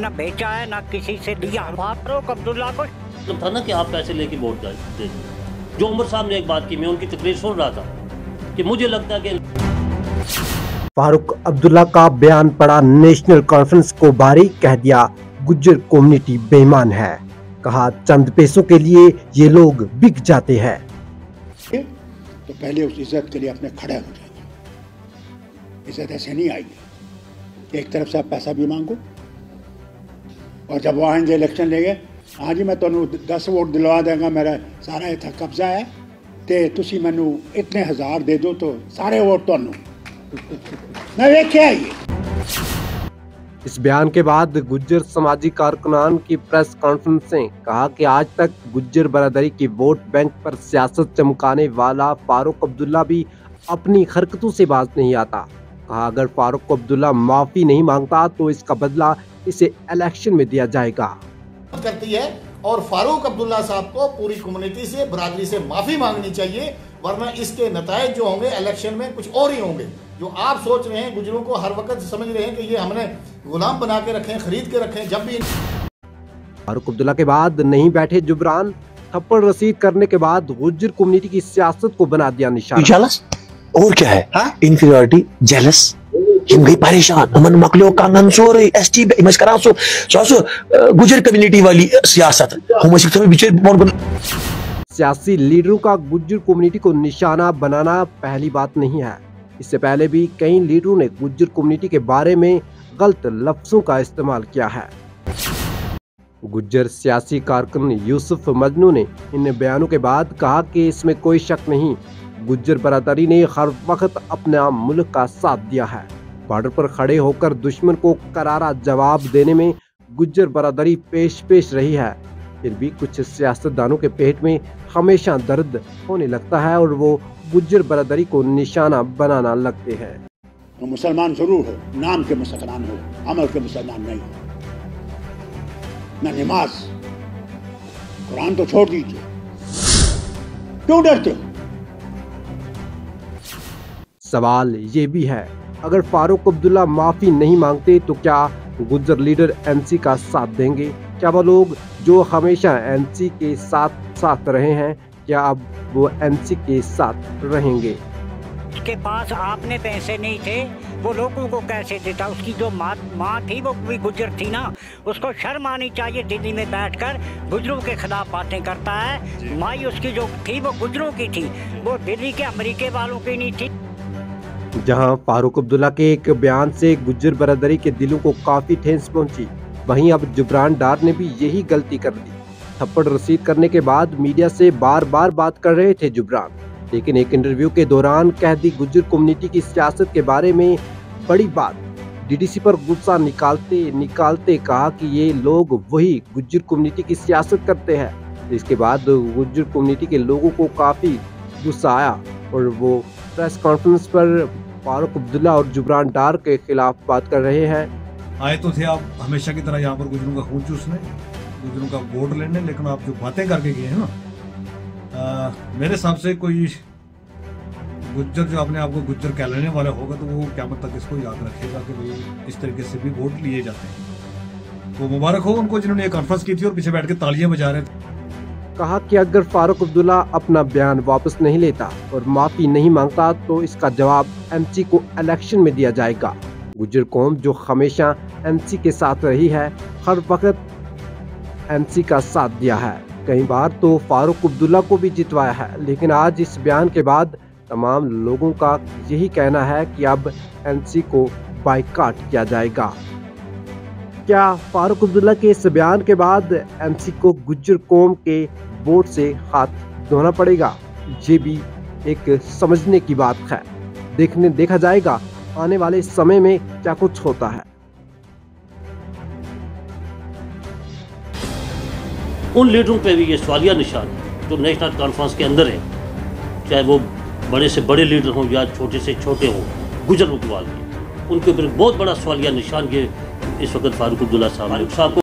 न बेचा है न किसी से लिया। फारूक अब्दुल्ला को मतलब था ना कि आप पैसे लेके वोट दे। जो उमर साहब ने एक बात की, मैं उनकी तकरीर सुन रहा था कि मुझे लगता है कि फारूक अब्दुल्ला का बयान पड़ा नेशनल कॉन्फ्रेंस को भारी, कह दिया गुज्जर कम्युनिटी बेईमान है। कहा चंद पैसों के लिए ये लोग बिक जाते हैं। तो पहले उस इज्जत के लिए अपने खड़े हो जाइए। इज्जत ऐसे नहीं आएगी। एक तरफ से आप पैसा भी मांगो और जब वो आएंगे इलेक्शन लेंगे, हाँ जी मैं तुहानू 10 वोट दिलवा देंगा, मेरा सारा इतना कब्जा है ते तुसी मैनू इतने हजार दे दो तो सारे वोट तुहानू। मैं वेख्या है ये। इस बयान के बाद गुज्जर समाजी कारकुनान की प्रेस कॉन्फ्रेंस में कहा कि आज तक गुज्जर बरादरी की वोट बैंक पर सियासत चमकाने वाला फारूक अब्दुल्ला भी अपनी हरकतों से बाज नहीं आता। कहा अगर फारूक अब्दुल्ला माफी नहीं मांगता तो इसका बदला इसे इलेक्शन में दिया जाएगा। करती है और फारूक अब्दुल्ला साहब को पूरी कम्युनिटी से, बरादरी से माफी मांगनी चाहिए, वरना इसके नतायज जो होंगे इलेक्शन में कुछ और ही होंगे। जो आप सोच रहे हैं, गुजरों को हर वक्त समझ रहे हैं कि ये हमने गुलाम बना के रखे, खरीद के रखे। जब भी फारूक अब्दुल्ला के बाद नहीं बैठे जुबरान, थप्पड़ रसीद करने के बाद गुज्जर कम्युनिटी की सियासत को बना दिया निशाना। और क्या है? इंफीरियरिटी, जेलस, हम गई परेशान, अमन मकलो कांगन सो रही एसटी मस्करा सो गुजर कम्युनिटी वाली सियासत हम सियासी लीडरों का गुज्जर कम्युनिटी को निशाना बनाना पहली बात नहीं है। इससे पहले भी कई लीडरों ने गुज्जर कम्युनिटी के बारे में गलत लफ्जों का इस्तेमाल किया है। गुज्जर सियासी कारकुन यूसुफ मजनू ने इन बयानों के बाद कहा कि इसमें कोई शक नहीं, गुज्जर बरादरी ने हर वक्त अपना मुल्क का साथ दिया है। बॉर्डर पर खड़े होकर दुश्मन को करारा जवाब देने में गुज्जर बरादरी पेश रही है। फिर भी कुछ सियासतदानों के पेट में हमेशा दर्द होने लगता है और वो गुज्जर बरादरी को निशाना बनाना लगते हैं। तो मुसलमान जरूर हो, नाम के मुसलमान हो, अमल के मुसलमान नहीं हो। न नमाज, कुरान तो छोड़ दीजिए, क्यों डरते हो? सवाल ये भी है, अगर फारूक अब्दुल्ला माफी नहीं मांगते तो क्या गुज्जर लीडर एनसी का साथ देंगे? क्या वो लोग जो हमेशा एनसी के साथ रहे हैं, क्या अब वो एनसी के साथ रहेंगे? उसके पास आपने पैसे नहीं थे, वो लोगों को कैसे देता? उसकी जो माँ थी वो भी गुज्जर थी ना, उसको शर्म आनी चाहिए। दिल्ली में बैठकर गुज्जरों के खिलाफ बातें करता है। माई उसकी जो थी वो गुज्जरों की थी, वो दिल्ली के अमेरिके वालों की नहीं थी। जहां फारूक अब्दुल्ला के एक बयान से गुज्जर बरादरी के दिलों को काफी ठेस पहुंची, वहीं अब जुबरान डार ने भी यही गलती कर दी। थप्पड़ रसीद करने के बाद मीडिया से बार बार बात कर रहे थे जुबरान, लेकिन एक इंटरव्यू के दौरान कह दी गुज्जर कम्युनिटी की सियासत के बारे में बड़ी बात। डीडीसी पर गुस्सा निकालते कहा कि ये लोग वही गुज्जर कम्युनिटी की सियासत करते हैं। इसके बाद गुज्जर कम्युनिटी के लोगों को काफी गुस्सा आया और वो प्रेस कॉन्फ्रेंस पर फारूक अब्दुल्ला और जुबरान डार के खिलाफ बात कर रहे हैं। आए तो थे आप हमेशा की तरह यहाँ पर गुज्जरों का खून चूसने, गुज्जरों का वोट लेने, लेकिन आप जो बातें करके गए हैं ना, मेरे हिसाब से कोई गुज्जर जो अपने आप को गुज्जर कहलाने वाला होगा तो वो क़यामत तक इसको याद रखेगा कि भाई इस तरीके से भी वोट लिए जाते हैं। तो मुबारक हो उनको जिन्होंने ये कॉन्फ्रेंस की थी और पीछे बैठ के तालियां बजा रहे थे। कहा कि अगर फारूक अब्दुल्ला अपना बयान वापस नहीं लेता और माफी नहीं मांगता तो इसका जवाब एनसी को इलेक्शन में दिया जाएगा। गुज्जर कौम जो हमेशा एनसी के साथ रही है, हर वक्त एनसी का साथ दिया है, कई बार तो फारूक अब्दुल्ला को भी जितवाया है, लेकिन आज इस बयान के बाद तमाम लोगों का यही कहना है कि अब एनसी को बाइकाट किया जाएगा। क्या फारूक अब्दुल्ला के इस बयान के बाद एनसी को गुज्जर कौम के वोट से हाथ धोना पड़ेगा? ये भी एक समझने की बात है। देखा जाएगा आने वाले समय में क्या कुछ होता है। उन लीडरों पे भी ये सवालिया निशान है जो नेशनल कॉन्फ्रेंस के अंदर है, चाहे वो बड़े से बड़े लीडर हों या छोटे से छोटे हों, गुज्जर मुल्क वाले, उनके ऊपर बहुत बड़ा सवालिया निशान ये इस वक्त फारूक अब्दुल्ला साहब को